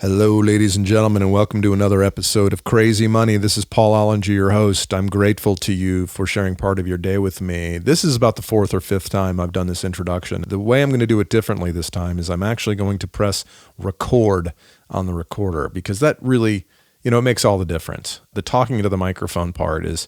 Hello, ladies and gentlemen, and welcome to another episode of Crazy Money. This is Paul Ollinger, your host. I'm grateful to you for sharing part of your day with me. This is about the fourth or fifth time I've done this introduction. The way I'm going to do it differently this time is I'm actually going to press record on the recorder because that really, it makes all the difference. The talking into the microphone part is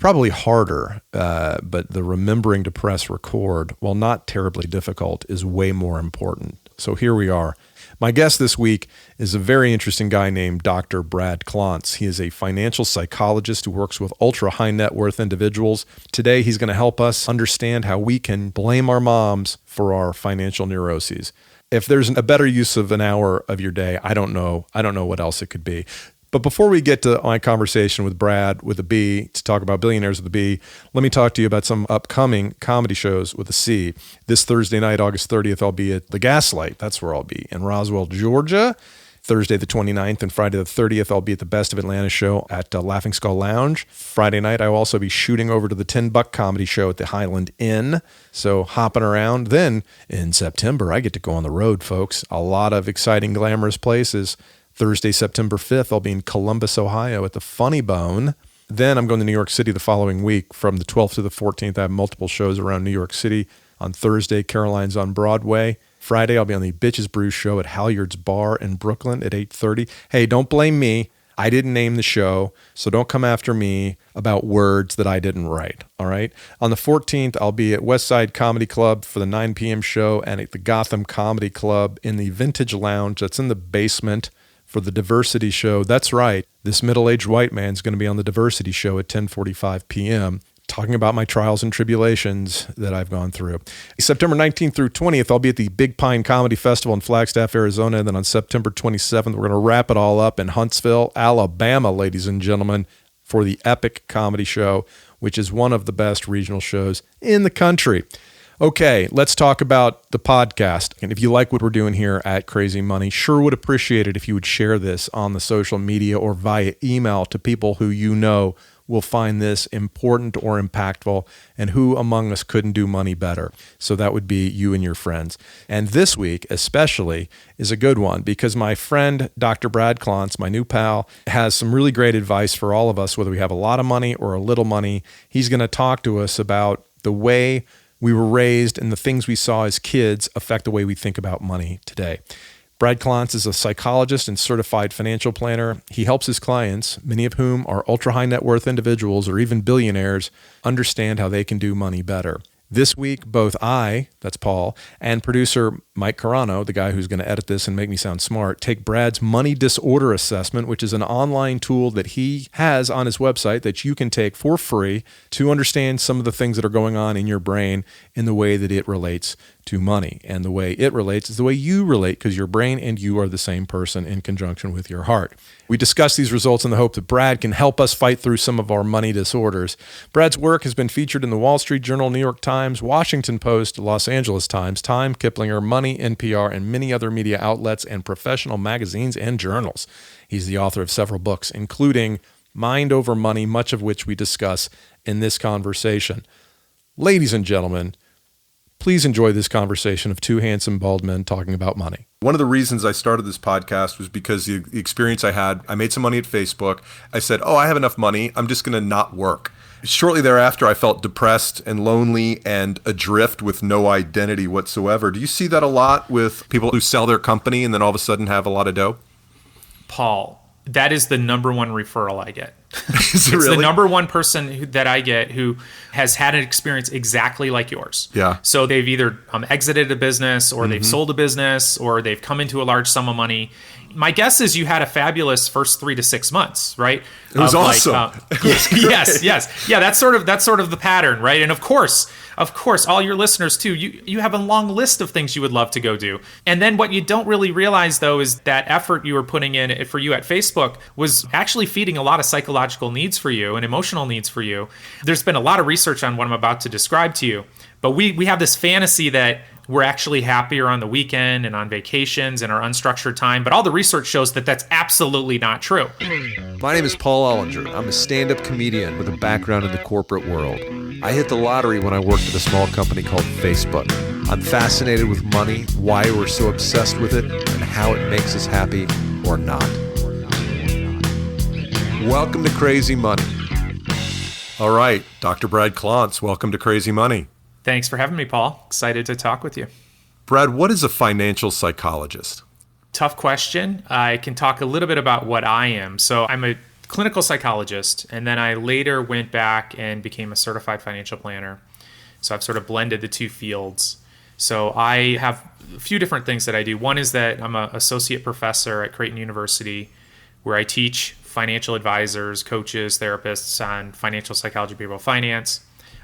probably harder, but the remembering to press record, while not terribly difficult, is way more important. So here we are. My guest this week is a very interesting guy named Dr. Brad Klontz. He is a financial psychologist who works with ultra high net worth individuals. Today, he's going to help us understand how we can blame our moms for our financial neuroses. If there's a better use of an hour of your day, I don't know what else it could be. But before we get to my conversation with Brad with a B to talk about billionaires with a B, let me talk to you about some upcoming comedy shows with a C. This Thursday night, August 30th, I'll be at the Gaslight. That's where I'll be in Roswell, Georgia. Thursday the 29th and Friday the 30th, I'll be at the Best of Atlanta show at Laughing Skull Lounge. Friday night, I will also be shooting over to the $10 comedy show at the Highland Inn. So hopping around. Then in September, I get to go on the road, folks. A lot of exciting, glamorous places. Thursday, September 5th, I'll be in Columbus, Ohio at the Funny Bone. Then I'm going to New York City the following week. From the 12th to the 14th, I have multiple shows around New York City. On Thursday, Caroline's on Broadway. Friday, I'll be on the Bitches Brew show at Halyard's Bar in Brooklyn at 8:30. Hey, don't blame me. I didn't name the show, so don't come after me about words that I didn't write, all right? On the 14th, I'll be at West Side Comedy Club for the 9 p.m. show and at the Gotham Comedy Club in the Vintage Lounge. That's in the basement. For the Diversity show. That's right. This middle-aged white man's going to be on the Diversity show at 10:45 p.m. talking about my trials and tribulations that I've gone through. September 19th through 20th, I'll be at the Big Pine Comedy Festival in Flagstaff, Arizona. And then on September 27th, we're going to wrap it all up in Huntsville, Alabama, ladies and gentlemen, for the Epic Comedy Show, which is one of the best regional shows in the country. Okay, let's talk about the podcast. And if you like what we're doing here at Crazy Money, sure would appreciate it if you would share this on the social media or via email to people who you know will find this important or impactful and who among us couldn't do money better. So that would be you and your friends. And this week especially is a good one because my friend, Dr. Brad Klontz, my new pal, has some really great advice for all of us, whether we have a lot of money or a little money. He's going to talk to us about the way we were raised and the things we saw as kids affect the way we think about money today. Brad Klontz is a psychologist and certified financial planner. He helps his clients, many of whom are ultra high net worth individuals or even billionaires, understand how they can do money better. This week, both I, that's Paul, and producer Mike Carano, the guy who's going to edit this and make me sound smart, take Brad's money disorder assessment, which is an online tool that he has on his website that you can take for free to understand some of the things that are going on in your brain in the way that it relates to money. And the way it relates is the way you relate because your brain and you are the same person in conjunction with your heart. We discuss these results in the hope that Brad can help us fight through some of our money disorders. Brad's work has been featured in the Wall Street Journal, New York Times, Washington Post, Los Angeles Times, Time, Kiplinger, Money, NPR, and many other media outlets and professional magazines and journals. He's the author of several books, including Mind Over Money, much of which we discuss in this conversation. Ladies and gentlemen, please enjoy this conversation of two handsome bald men talking about money. One of the reasons I started this podcast was because the experience I had, I made some money at Facebook. I said, I have enough money. I'm just going to not work. Shortly thereafter, I felt depressed and lonely and adrift with no identity whatsoever. Do you see that a lot with people who sell their company and then all of a sudden have a lot of dough? Paul, that is the number one referral I get. Is it really? It's the number one person that I get who has had an experience exactly like yours. Yeah. So they've either exited a business or they've sold a business or they've come into a large sum of money. My guess is you had a fabulous first 3 to 6 months, right? It was awesome. Yes. Yeah, that's sort of the pattern, right? And of course, all your listeners too, you have a long list of things you would love to go do. And then what you don't really realize though is that effort you were putting in for you at Facebook was actually feeding a lot of psychological needs for you and emotional needs for you. There's been a lot of research on what I'm about to describe to you, but we have this fantasy that we're actually happier on the weekend and on vacations and our unstructured time. But all the research shows that that's absolutely not true. My name is Paul Ollinger. I'm a stand-up comedian with a background in the corporate world. I hit the lottery when I worked at a small company called Facebook. I'm fascinated with money, why we're so obsessed with it, and how it makes us happy. or not. Welcome to Crazy Money. All right, Dr. Brad Klontz, welcome to Crazy Money. Thanks for having me, Paul. Excited to talk with you. Brad, what is a financial psychologist? Tough question. I can talk a little bit about what I am. So I'm a clinical psychologist, and then I later went back and became a certified financial planner. So I've sort of blended the two fields. So I have a few different things that I do. One is that I'm an associate professor at Creighton University, where I teach financial advisors, coaches, therapists on financial psychology, behavioral finance.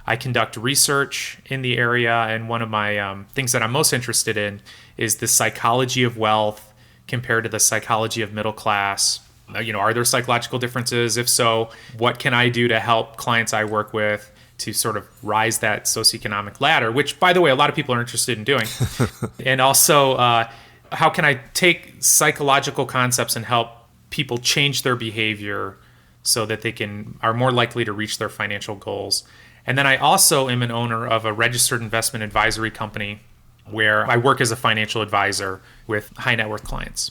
I conduct research in the area, and one of my things that I'm most interested in is the psychology of wealth compared to the psychology of middle class. Are there psychological differences? If so, what can I do to help clients I work with to sort of rise that socioeconomic ladder, which, by the way, a lot of people are interested in doing. And also, how can I take psychological concepts and help people change their behavior so that they are more likely to reach their financial goals. And then I also am an owner of a registered investment advisory company where I work as a financial advisor with high net worth clients.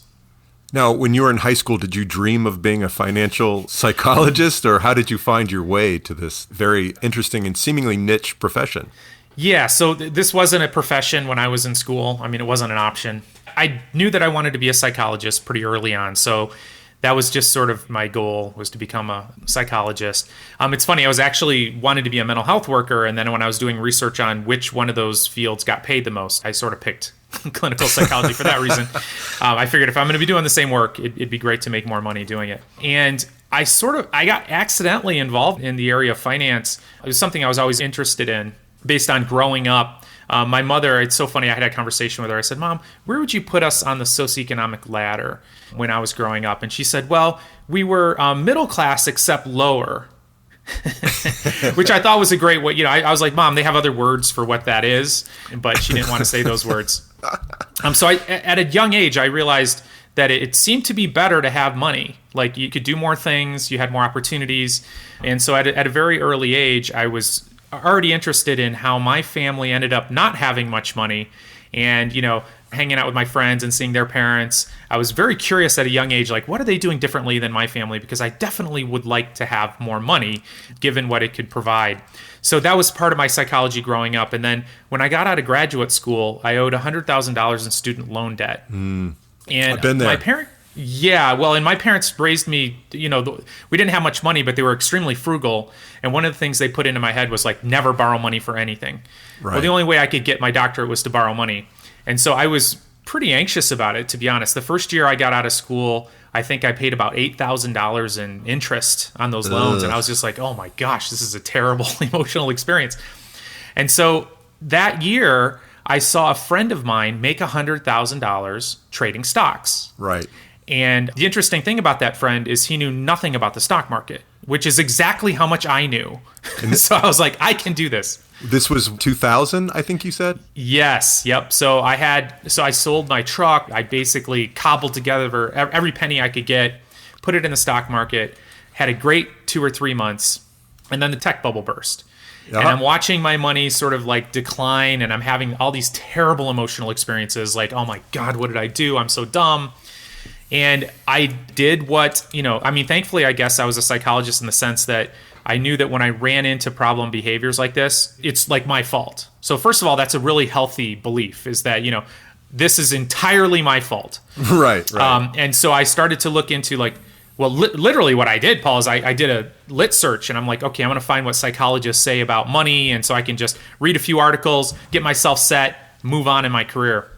Now, when you were in high school, did you dream of being a financial psychologist, or how did you find your way to this very interesting and seemingly niche profession? Yeah, so this wasn't a profession when I was in school. I mean, it wasn't an option. I knew that I wanted to be a psychologist pretty early on. So that was just sort of my goal, was to become a psychologist. It's funny, I was actually wanted to be a mental health worker, and then when I was doing research on which one of those fields got paid the most, I sort of picked clinical psychology for that reason. I figured if I'm going to be doing the same work, it'd be great to make more money doing it. And I got accidentally involved in the area of finance. It was something I was always interested in based on growing up. My mother, it's so funny, I had a conversation with her. I said, Mom, where would you put us on the socioeconomic ladder when I was growing up? And she said, well, we were middle class except lower, which I thought was a great way. I was like, Mom, they have other words for what that is, but she didn't want to say those words. So at a young age, I realized that it seemed to be better to have money. Like you could do more things, you had more opportunities. And so at a very early age, I was already interested in how my family ended up not having much money and, hanging out with my friends and seeing their parents. I was very curious at a young age, like, what are they doing differently than my family? Because I definitely would like to have more money given what it could provide. So that was part of my psychology growing up. And then when I got out of graduate school, I owed $100,000 in student loan debt. And I've been there. And my parents raised me, we didn't have much money, but they were extremely frugal. And one of the things they put into my head was like, never borrow money for anything. Right. Well, the only way I could get my doctorate was to borrow money. And so I was pretty anxious about it, to be honest. The first year I got out of school, I think I paid about $8,000 in interest on those loans. And I was just like, oh my gosh, this is a terrible emotional experience. And so that year, I saw a friend of mine make $100,000 trading stocks. Right. And the interesting thing about that friend is he knew nothing about the stock market, which is exactly how much I knew. So I was like, I can do this. This was 2000, I think you said? Yes. Yep. So I sold my truck. I basically cobbled together every penny I could get, put it in the stock market, had a great 2 or 3 months, and then the tech bubble burst. Uh-huh. And I'm watching my money sort of like decline, and I'm having all these terrible emotional experiences like, oh my God, what did I do? I'm so dumb. And I did thankfully, I guess I was a psychologist in the sense that I knew that when I ran into problem behaviors like this, it's like my fault. So first of all, that's a really healthy belief, is that, this is entirely my fault. Right. And so I started to look into literally what I did, Paul, is I did a lit search, and I'm like, okay, I'm going to find what psychologists say about money. And so I can just read a few articles, get myself set, move on in my career.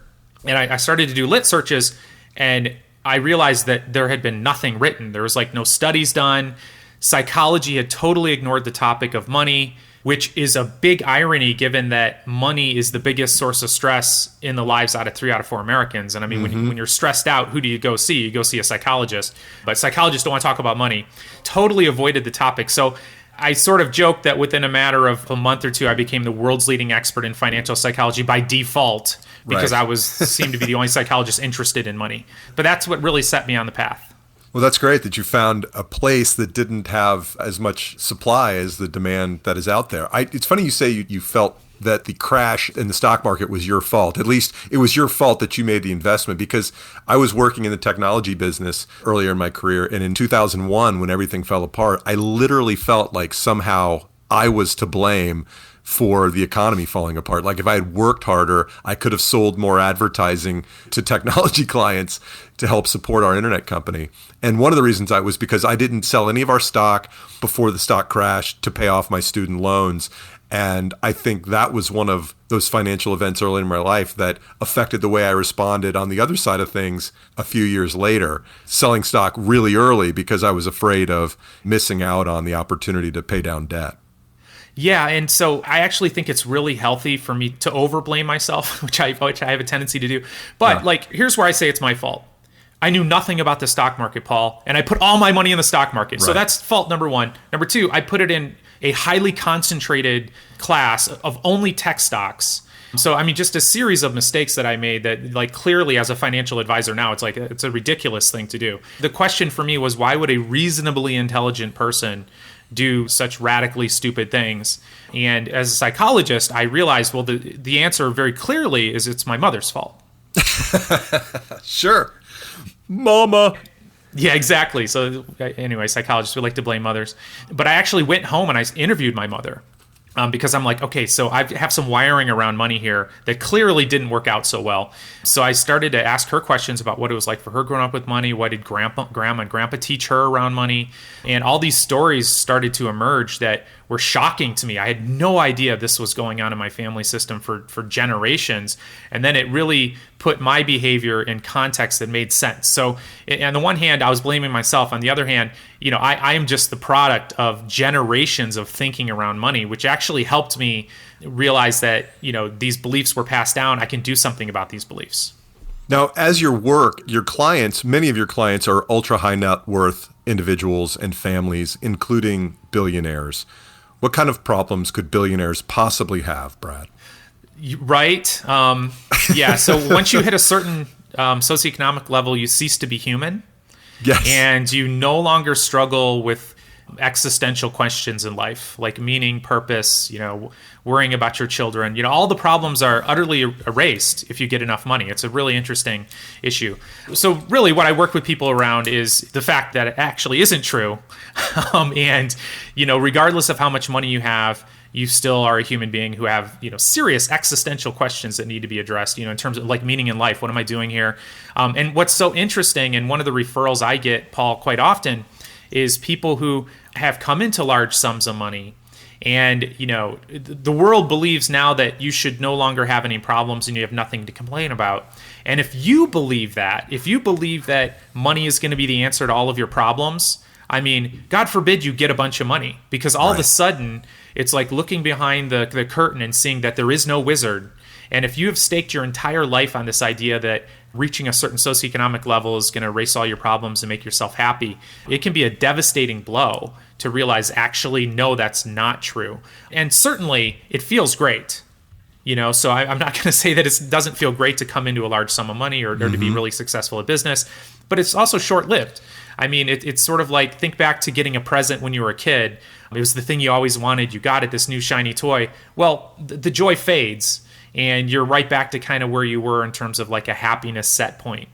And I started to do lit searches, and I realized that there had been nothing written. There was no studies done. Psychology had totally ignored the topic of money, which is a big irony given that money is the biggest source of stress in the lives out of 3 out of 4 Americans. And I mean, when you're stressed out, who do you go see? You go see a psychologist. But psychologists don't want to talk about money. Totally avoided the topic. So I sort of joked that within a matter of a month or two, I became the world's leading expert in financial psychology by default, because I seemed to be the only psychologist interested in money. But that's what really set me on the path. Well, that's great that you found a place that didn't have as much supply as the demand that is out there. It's funny you say you felt that the crash in the stock market was your fault. At least it was your fault that you made the investment, because I was working in the technology business earlier in my career. And in 2001, when everything fell apart, I literally felt like somehow I was to blame for the economy falling apart. Like if I had worked harder, I could have sold more advertising to technology clients to help support our internet company. And one of the reasons was because I didn't sell any of our stock before the stock crashed to pay off my student loans. And I think that was one of those financial events early in my life that affected the way I responded on the other side of things a few years later, selling stock really early because I was afraid of missing out on the opportunity to pay down debt. Yeah, and so I actually think it's really healthy for me to overblame myself, which I have a tendency to do. But here's where I say it's my fault. I knew nothing about the stock market, Paul, and I put all my money in the stock market. Right. So that's fault number one. Number two, I put it in a highly concentrated class of only tech stocks. So, I mean, just a series of mistakes that I made that, like, clearly as a financial advisor now, it's a ridiculous thing to do. The question for me was, why would a reasonably intelligent person do such radically stupid things? And as a psychologist, I realized, well, the answer very clearly is it's my mother's fault. Sure. Mama. Yeah, exactly. So anyway, psychologists, we like to blame mothers. But I actually went home and I interviewed my mother. Because I'm like, okay, so I have some wiring around money here that clearly didn't work out so well. So I started to ask her questions about what it was like for her growing up with money. What did grandma and grandpa teach her around money? And all these stories started to emerge that were shocking to me. I had no idea this was going on in my family system for generations. And then it really put my behavior in context that made sense. So on the one hand, I was blaming myself. On the other hand, I am just the product of generations of thinking around money, which actually helped me realize that, these beliefs were passed down. I can do something about these beliefs. Now, as your work, many of your clients are ultra high net worth individuals and families, including billionaires. What kind of problems could billionaires possibly have, Brad? Right. Yeah. So once you hit a certain socioeconomic level, you cease to be human. Yes. And you no longer struggle with existential questions in life, like meaning, purpose, worrying about your children. All the problems are utterly erased if you get enough money. It's a really interesting issue. So really what I work with people around is the fact that it actually isn't true. And, regardless of how much money you have, you still are a human being who have, serious existential questions that need to be addressed, in terms of like meaning in life. What am I doing here? And what's so interesting, and one of the referrals I get, Paul, quite often, is people who have come into large sums of money. And, the world believes now that you should no longer have any problems and you have nothing to complain about. And if you believe that money is going to be the answer to all of your problems, I mean, God forbid you get a bunch of money, because all of a sudden it's like looking behind the curtain and seeing that there is no wizard. And if you have staked your entire life on this idea that reaching a certain socioeconomic level is going to erase all your problems and make yourself happy, it can be a devastating blow to realize, actually, no, that's not true. And certainly it feels great. So I'm not going to say that it doesn't feel great to come into a large sum of money or to be really successful at business, but it's also short-lived. I mean, it's sort of like, think back to getting a present when you were a kid. It was the thing you always wanted. You got it, this new shiny toy. Well, the joy fades, and you're right back to kind of where you were in terms of like a happiness set point.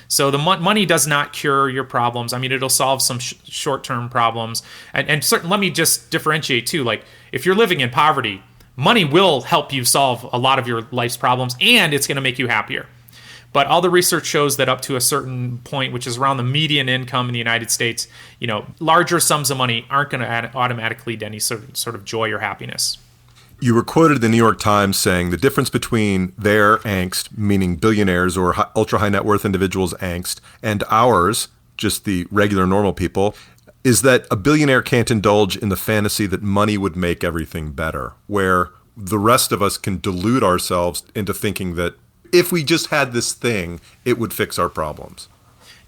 So the money does not cure your problems. I mean, it'll solve some short-term problems. And certainly, let me just differentiate too. Like, if you're living in poverty, money will help you solve a lot of your life's problems, and it's going to make you happier. But all the research shows that up to a certain point, which is around the median income in the United States, larger sums of money aren't going to automatically lead to any sort of joy or happiness. You were quoted in the New York Times saying the difference between their angst, meaning billionaires or ultra high net worth individuals' angst, and ours, just the regular normal people, is that a billionaire can't indulge in the fantasy that money would make everything better, where the rest of us can delude ourselves into thinking that if we just had this thing, it would fix our problems.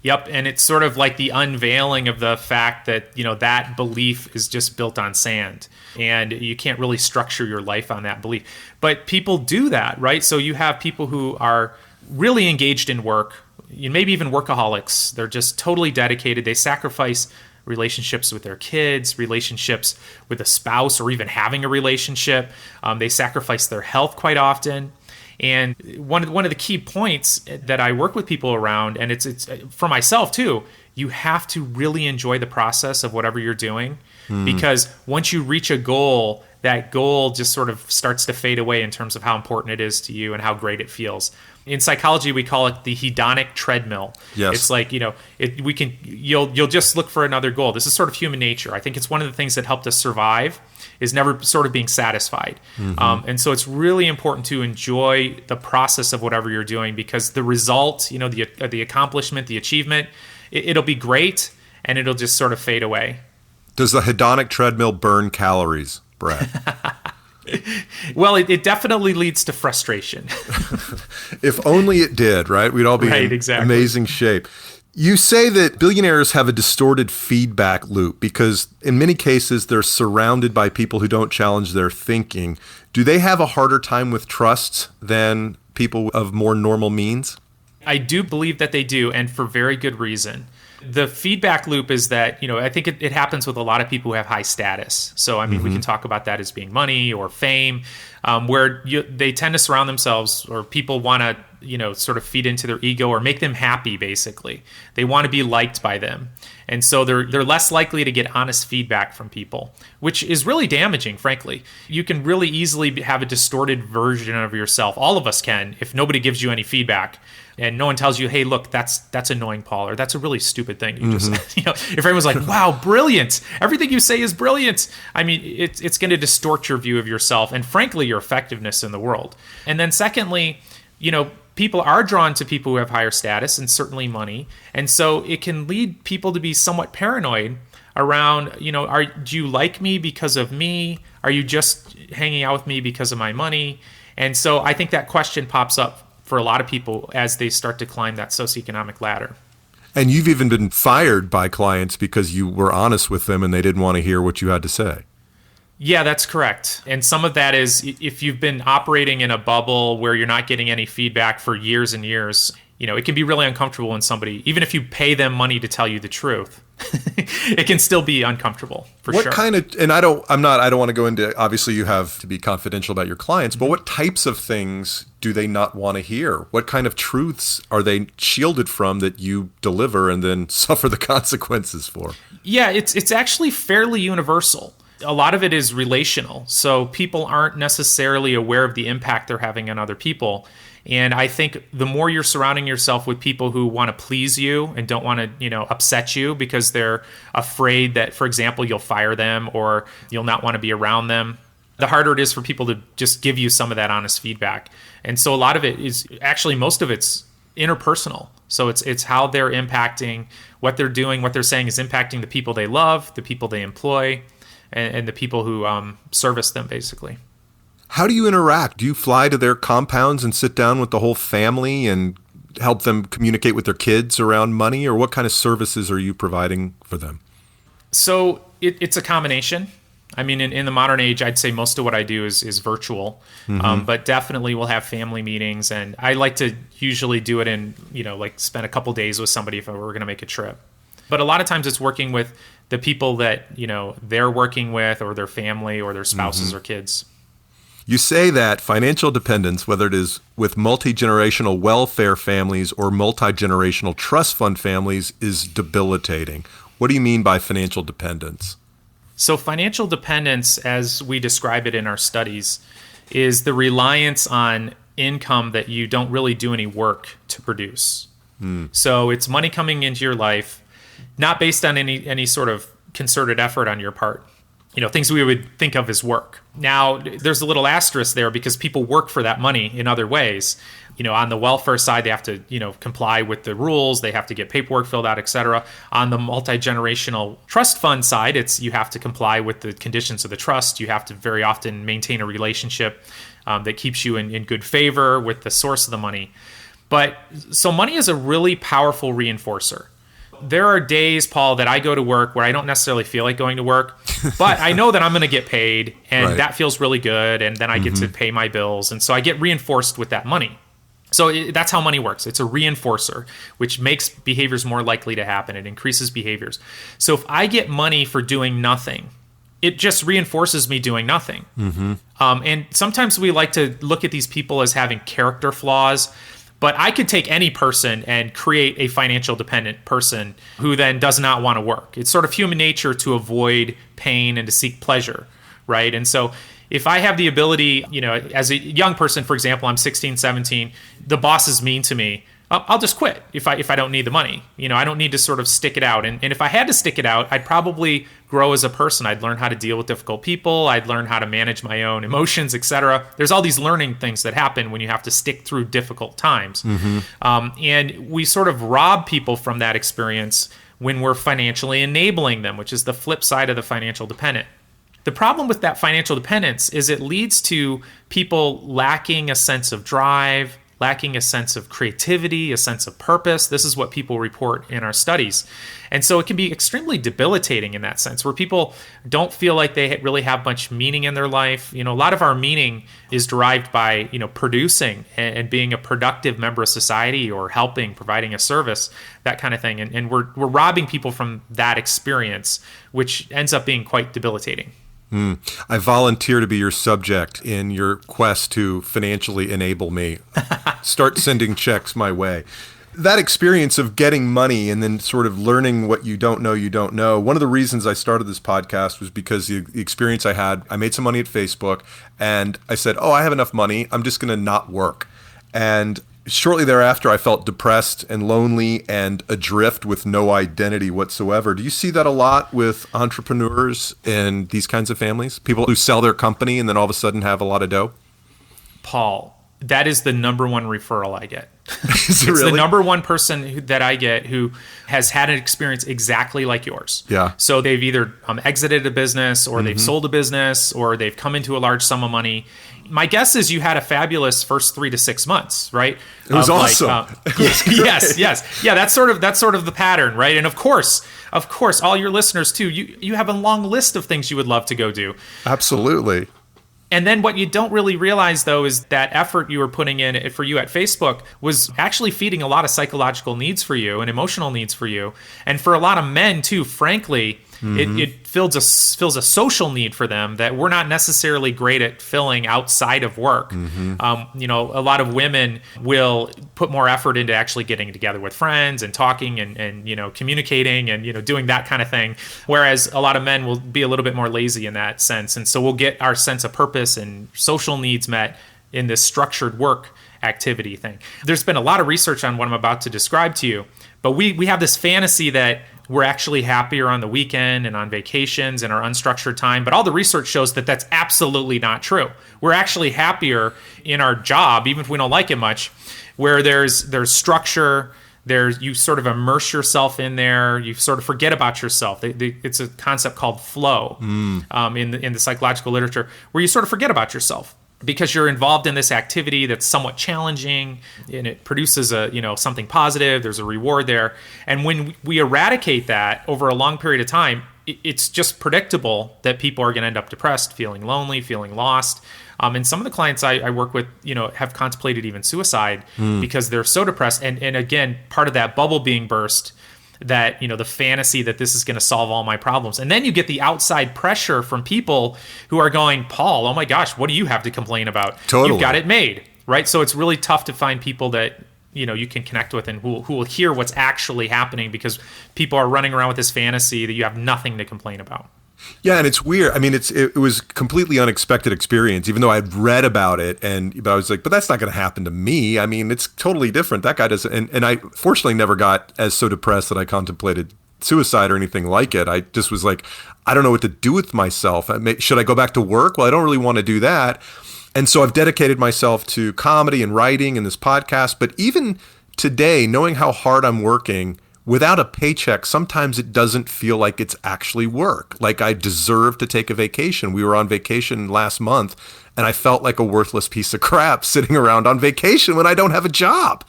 Yep, and it's sort of like the unveiling of the fact that, that belief is just built on sand, and you can't really structure your life on that belief. But people do that, right? So you have people who are really engaged in work, maybe even workaholics. They're just totally dedicated. They sacrifice relationships with their kids, relationships with a spouse, or even having a relationship. They sacrifice their health quite often. And one of the key points that I work with people around, and it's for myself too, you have to really enjoy the process of whatever you're doing, because once you reach a goal, that goal just sort of starts to fade away in terms of how important it is to you and how great it feels. In psychology, we call it the hedonic treadmill. Yes. It's like, you'll just look for another goal. This is sort of human nature. I think it's one of the things that helped us survive is never sort of being satisfied. And so it's really important to enjoy the process of whatever you're doing, because the result, the accomplishment, the achievement, it'll be great, and it'll just sort of fade away. Does the hedonic treadmill burn calories, Brad? Well, it definitely leads to frustration. If only it did, right? We'd all be in amazing shape. You say that billionaires have a distorted feedback loop because in many cases they're surrounded by people who don't challenge their thinking. Do they have a harder time with trust than people of more normal means? I do believe that they do, and for very good reason. The feedback loop is that, I think it happens with a lot of people who have high status. So, we can talk about that as being money or fame, where they tend to surround themselves, or people want to, sort of feed into their ego or make them happy, basically. They want to be liked by them. And so they're less likely to get honest feedback from people, which is really damaging, frankly. You can really easily have a distorted version of yourself. All of us can, if nobody gives you any feedback. And no one tells you, hey, look, that's annoying, Paul, or that's a really stupid thing you just said. If everyone's like, wow, brilliant, everything you say is brilliant, it's going to distort your view of yourself and, frankly, your effectiveness in the world. And then secondly, people are drawn to people who have higher status and certainly money. And so it can lead people to be somewhat paranoid around, do you like me because of me? Are you just hanging out with me because of my money? And so I think that question pops up for a lot of people as they start to climb that socioeconomic ladder. And you've even been fired by clients because you were honest with them and they didn't want to hear what you had to say. Yeah, that's correct. And some of that is if you've been operating in a bubble where you're not getting any feedback for years and years, it can be really uncomfortable when somebody, even if you pay them money to tell you the truth, it can still be uncomfortable for sure. What kind of, and I don't want to go into, obviously you have to be confidential about your clients, but what types of things do they not want to hear? What kind of truths are they shielded from that you deliver and then suffer the consequences for? Yeah, it's actually fairly universal. A lot of it is relational. So people aren't necessarily aware of the impact they're having on other people. And I think the more you're surrounding yourself with people who want to please you and don't want to, upset you because they're afraid that, for example, you'll fire them or you'll not want to be around them, the harder it is for people to just give you some of that honest feedback. And so a lot of it is actually, most of it's interpersonal. So it's how they're impacting, what they're doing, what they're saying is impacting the people they love, the people they employ, and the people who service them, basically. How do you interact? Do you fly to their compounds and sit down with the whole family and help them communicate with their kids around money? Or what kind of services are you providing for them? So it's a combination. In the modern age, I'd say most of what I do is virtual, but definitely we'll have family meetings. And I like to usually do it in, spend a couple days with somebody if we're going to make a trip. But a lot of times it's working with the people that, they're working with, or their family or their spouses or kids. You say that financial dependence, whether it is with multi-generational welfare families or multi-generational trust fund families, is debilitating. What do you mean by financial dependence? So financial dependence, as we describe it in our studies, is the reliance on income that you don't really do any work to produce. So it's money coming into your life, not based on any sort of concerted effort on your part. Things we would think of as work. Now, there's a little asterisk there because people work for that money in other ways. On the welfare side, they have to, comply with the rules. They have to get paperwork filled out, et cetera. On the multi-generational trust fund side, you have to comply with the conditions of the trust. You have to very often maintain a relationship that keeps you in good favor with the source of the money. So money is a really powerful reinforcer. There are days, Paul, that I go to work where I don't necessarily feel like going to work, but I know that I'm going to get paid, and that feels really good, and then I get to pay my bills, and so I get reinforced with that money. So that's how money works. It's a reinforcer, which makes behaviors more likely to happen. It increases behaviors. So if I get money for doing nothing, it just reinforces me doing nothing. And sometimes we like to look at these people as having character flaws, but I could take any person and create a financial dependent person who then does not want to work. It's sort of human nature to avoid pain and to seek pleasure, right? And so if I have the ability, as a young person, for example, I'm 16, 17, the boss is mean to me, I'll just quit if I don't need the money. I don't need to sort of stick it out. And if I had to stick it out, I'd probably grow as a person. I'd learn how to deal with difficult people. I'd learn how to manage my own emotions, etc. There's all these learning things that happen when you have to stick through difficult times. And we sort of rob people from that experience when we're financially enabling them, which is the flip side of the financial dependent. The problem with that financial dependence is it leads to people lacking a sense of drive, lacking a sense of creativity, a sense of purpose. This is what people report in our studies. And so it can be extremely debilitating in that sense, where people don't feel like they really have much meaning in their life. A lot of our meaning is derived by, producing and being a productive member of society or helping, providing a service, that kind of thing. And we're robbing people from that experience, which ends up being quite debilitating. I volunteer to be your subject in your quest to financially enable me. Start sending checks my way. That experience of getting money and then sort of learning what you don't know. One of the reasons I started this podcast was because the experience I had, I made some money at Facebook and I said, I have enough money. I'm just going to not work. And shortly thereafter, I felt depressed and lonely and adrift with no identity whatsoever. Do you see that a lot with entrepreneurs and these kinds of families? People who sell their company and then all of a sudden have a lot of dough? Paul, that is the number one referral I get. Is it really? It's the number one person that I get who has had an experience exactly like yours. Yeah. So they've either exited a business or they've sold a business or they've come into a large sum of money. My guess is you had a fabulous first 3 to 6 months, right? It was awesome. Yes. Yeah, that's sort of the pattern, right? And of course, all your listeners too, you have a long list of things you would love to go do. Absolutely. And then what you don't really realize, though, is that effort you were putting in for you at Facebook was actually feeding a lot of psychological needs for you and emotional needs for you. And for a lot of men, too, frankly, it fills a social need for them that we're not necessarily great at filling outside of work. A lot of women will put more effort into actually getting together with friends and talking and communicating and doing that kind of thing, whereas a lot of men will be a little bit more lazy in that sense. And so we'll get our sense of purpose and social needs met in this structured work activity thing. There's been a lot of research on what I'm about to describe to you, but we have this fantasy that we're actually happier on the weekend and on vacations and our unstructured time. But all the research shows that that's absolutely not true. We're actually happier in our job, even if we don't like it much, where there's structure, you sort of immerse yourself in there, you sort of forget about yourself. It's a concept called flow in the psychological literature, where you sort of forget about yourself, because you're involved in this activity that's somewhat challenging and it produces something positive. There's a reward there. And when we eradicate that over a long period of time, it's just predictable that people are going to end up depressed, feeling lonely, feeling lost. And some of the clients I work with, have contemplated even suicide because they're so depressed. And again, part of that bubble being burst, that the fantasy that this is going to solve all my problems. And then you get the outside pressure from people who are going, Paul, oh my gosh, what do you have to complain about? Totally. You've got it made, right? So it's really tough to find people that you can connect with and who will hear what's actually happening, because people are running around with this fantasy that you have nothing to complain about. Yeah, and it's weird. I mean, it was completely unexpected experience, even though I'd read about it, but I was like, but that's not going to happen to me. I mean, it's totally different. That guy doesn't, and I fortunately never got so depressed that I contemplated suicide or anything like it. I just was like, I don't know what to do with myself. Should I go back to work? Well, I don't really want to do that. And so I've dedicated myself to comedy and writing and this podcast. But even today, knowing how hard I'm working, without a paycheck, sometimes it doesn't feel like it's actually work. Like I deserve to take a vacation. We were on vacation last month, and I felt like a worthless piece of crap sitting around on vacation when I don't have a job.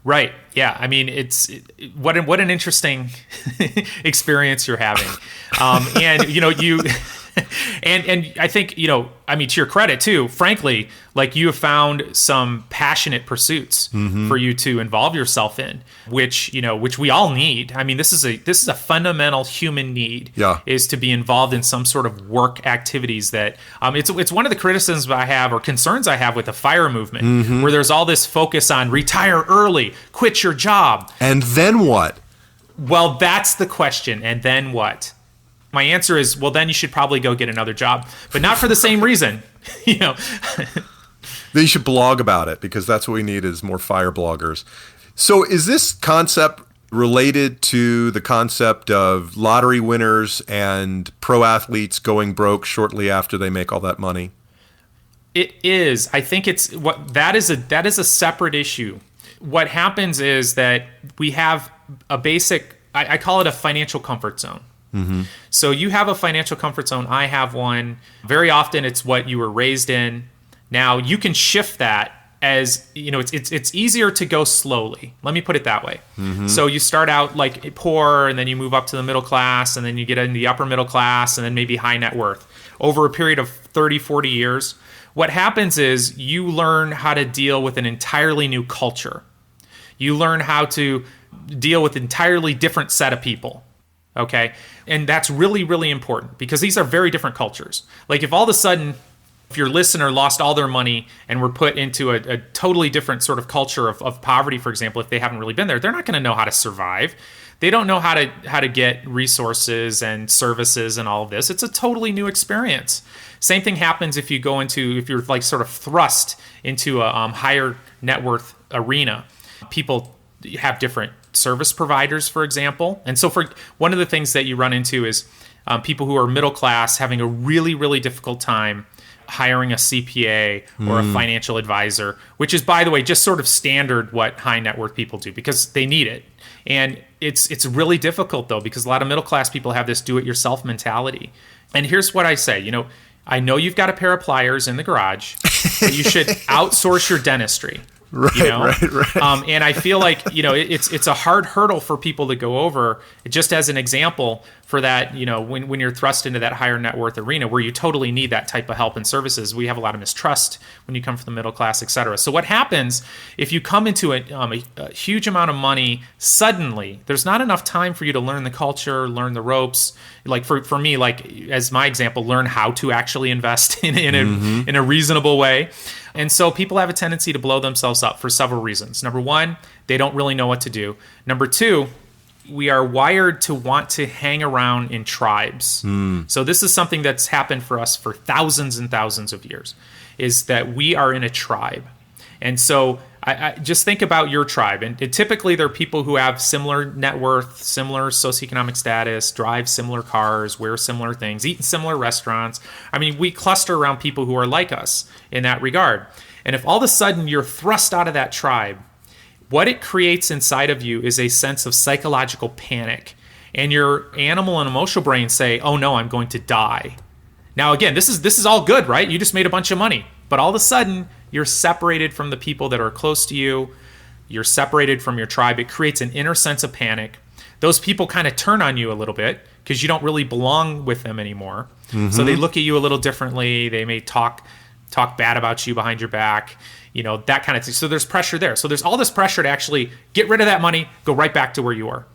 Right. Yeah. I mean, what an interesting experience you're having. And And I think, I mean, to your credit too, frankly, like you have found some passionate pursuits for you to involve yourself in, which we all need. I mean, this is a fundamental human need, is to be involved in some sort of work activities that, it's one of the criticisms I have or concerns I have with the FIRE movement, where there's all this focus on retire early, quit your job. And then what? Well, that's the question. And then what? My answer is, well, then you should probably go get another job, but not for the same reason. Then you should blog about it, because that's what we need is more FIRE bloggers. So is this concept related to the concept of lottery winners and pro athletes going broke shortly after they make all that money? It is. I think that is a separate issue. What happens is that we have a basic, I call it a financial comfort zone. So you have a financial comfort zone. I have one. Very often it's what you were raised in. Now you can shift that as, it's easier to go slowly. Let me put it that way. So you start out like poor, and then you move up to the middle class, and then you get into the upper middle class, and then maybe high net worth. Over a period of 30, 40 years, what happens is you learn how to deal with an entirely new culture. You learn how to deal with an entirely different set of people. Okay. And that's really, really important, because these are very different cultures. Like if all of a sudden, if your listener lost all their money and were put into a totally different sort of culture of poverty, for example, if they haven't really been there, they're not going to know how to survive. They don't know how to get resources and services and all of this. It's a totally new experience. Same thing happens if you're like sort of thrust into a higher net worth arena. People have different service providers, for example. And so for one of the things that you run into is people who are middle class having a really, really difficult time hiring a CPA or a financial advisor, which is, by the way, just sort of standard what high net worth people do, because they need it. And it's really difficult, though, because a lot of middle class people have this do-it-yourself mentality. And here's what I say. I know you've got a pair of pliers in the garage, but you should outsource your dentistry. Right. And I feel like, it's a hard hurdle for people to go over. Just as an example for that, when you're thrust into that higher net worth arena where you totally need that type of help and services, we have a lot of mistrust when you come from the middle class, et cetera. So what happens if you come into a huge amount of money suddenly? There's not enough time for you to learn the culture, learn the ropes. Like for me, like as my example, learn how to actually invest in a reasonable way. And so people have a tendency to blow themselves up for several reasons. Number one, they don't really know what to do. Number two, we are wired to want to hang around in tribes. So this is something that's happened for us for thousands and thousands of years, is that we are in a tribe. And so I just think about your tribe. And typically they're people who have similar net worth, similar socioeconomic status, drive similar cars, wear similar things, eat in similar restaurants. I mean, we cluster around people who are like us in that regard. And if all of a sudden you're thrust out of that tribe, what it creates inside of you is a sense of psychological panic. And your animal and emotional brain say, oh no, I'm going to die. Now, again, this is all good, right? You just made a bunch of money. But all of a sudden, you're separated from the people that are close to you. You're separated from your tribe. It creates an inner sense of panic. Those people kind of turn on you a little bit because you don't really belong with them anymore. So they look at you a little differently. They may talk bad about you behind your back, that kind of thing. So there's pressure there. So there's all this pressure to actually get rid of that money, go right back to where you are.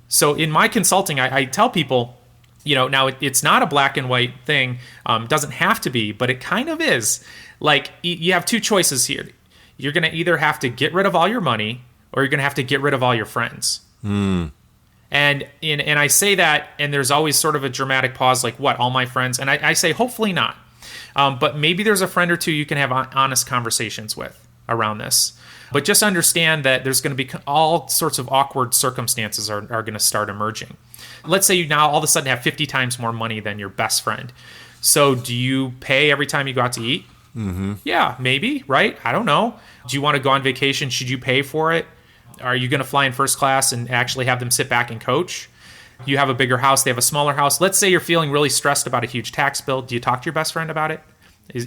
So in my consulting, I tell people, now it's not a black and white thing. Doesn't have to be, but it kind of is. Like you have two choices here. You're going to either have to get rid of all your money, or you're going to have to get rid of all your friends. And I say that, and there's always sort of a dramatic pause, like, what, all my friends? And I say, hopefully not. But maybe there's a friend or two you can have honest conversations with around this. But just understand that there's going to be all sorts of awkward circumstances are going to start emerging. Let's say you now all of a sudden have 50 times more money than your best friend. So do you pay every time you go out to eat? Yeah, maybe, right? I don't know. Do you want to go on vacation? Should you pay for it? Are you going to fly in first class and actually have them sit back and coach? You have a bigger house, they have a smaller house. Let's say you're feeling really stressed about a huge tax bill. Do you talk to your best friend about it?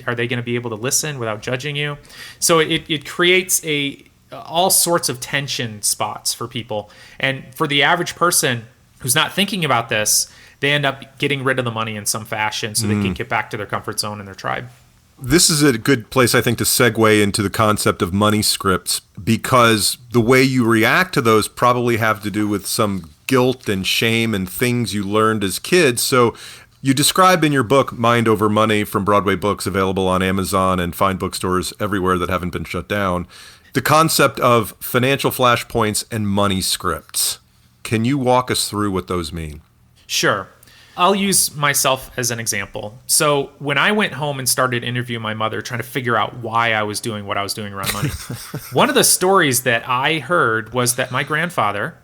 Are they going to be able to listen without judging you? So it creates all sorts of tension spots for people. And for the average person who's not thinking about this, they end up getting rid of the money in some fashion so they can get back to their comfort zone and their tribe. This is a good place, I think, to segue into the concept of money scripts, because the way you react to those probably have to do with some guilt and shame and things you learned as kids. So you describe in your book, Mind Over Money, from Broadway Books, available on Amazon and fine bookstores everywhere that haven't been shut down, the concept of financial flashpoints and money scripts. Can you walk us through what those mean? Sure. I'll use myself as an example. So when I went home and started interviewing my mother, trying to figure out why I was doing what I was doing around money, one of the stories that I heard was that my grandfather,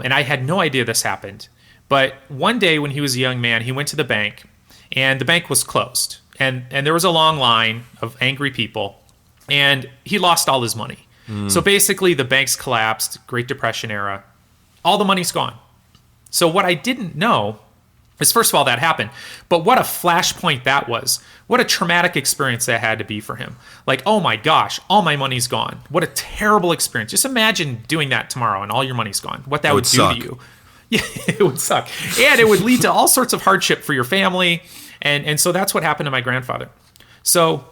and I had no idea this happened, but one day when he was a young man, he went to the bank, and the bank was closed. And there was a long line of angry people, and he lost all his money. So basically, the banks collapsed, Great Depression era. All the money's gone. So what I didn't know is, first of all, that happened. But what a flashpoint that was. What a traumatic experience that had to be for him. Like, oh my gosh, all my money's gone. What a terrible experience. Just imagine doing that tomorrow and all your money's gone. What that would do to you. Yeah, it would suck. And it would lead to all sorts of hardship for your family. And so that's what happened to my grandfather. So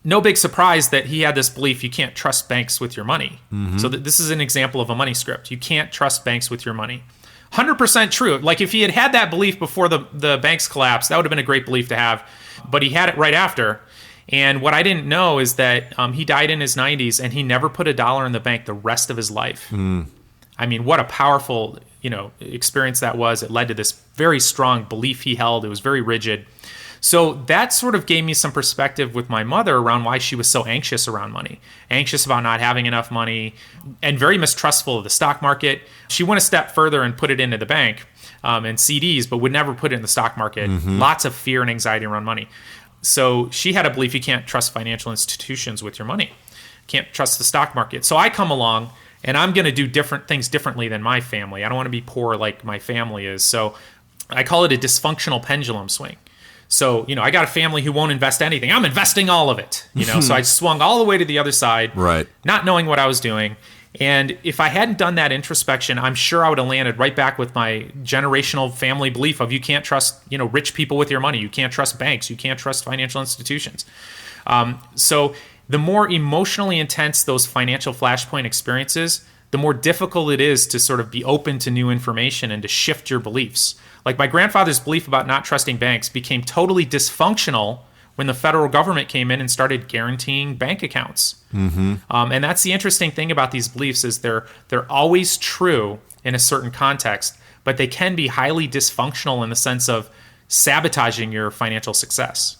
no big surprise that he had this belief you can't trust banks with your money. So this is an example of a money script. You can't trust banks with your money. 100% true. Like if he had had that belief before the banks collapsed, that would have been a great belief to have. But he had it right after. And what I didn't know is that he died in his 90s and he never put a dollar in the bank the rest of his life. I mean, what a powerful, experience that was. It led to this very strong belief he held. It was very rigid. So that sort of gave me some perspective with my mother around why she was so anxious around money, anxious about not having enough money, and very mistrustful of the stock market. She went a step further and put it into the bank and CDs, but would never put it in the stock market. Lots of fear and anxiety around money. So she had a belief you can't trust financial institutions with your money. Can't trust the stock market. So I come along and I'm going to do different things differently than my family. I don't want to be poor like my family is. So I call it a dysfunctional pendulum swing. So, I got a family who won't invest anything. I'm investing all of it, So I swung all the way to the other side, right, not knowing what I was doing. And if I hadn't done that introspection, I'm sure I would have landed right back with my generational family belief of you can't trust, rich people with your money. You can't trust banks. You can't trust financial institutions. So the more emotionally intense those financial flashpoint experiences, the more difficult it is to sort of be open to new information and to shift your beliefs. Like my grandfather's belief about not trusting banks became totally dysfunctional when the federal government came in and started guaranteeing bank accounts. And that's the interesting thing about these beliefs is they're always true in a certain context, but they can be highly dysfunctional in the sense of sabotaging your financial success.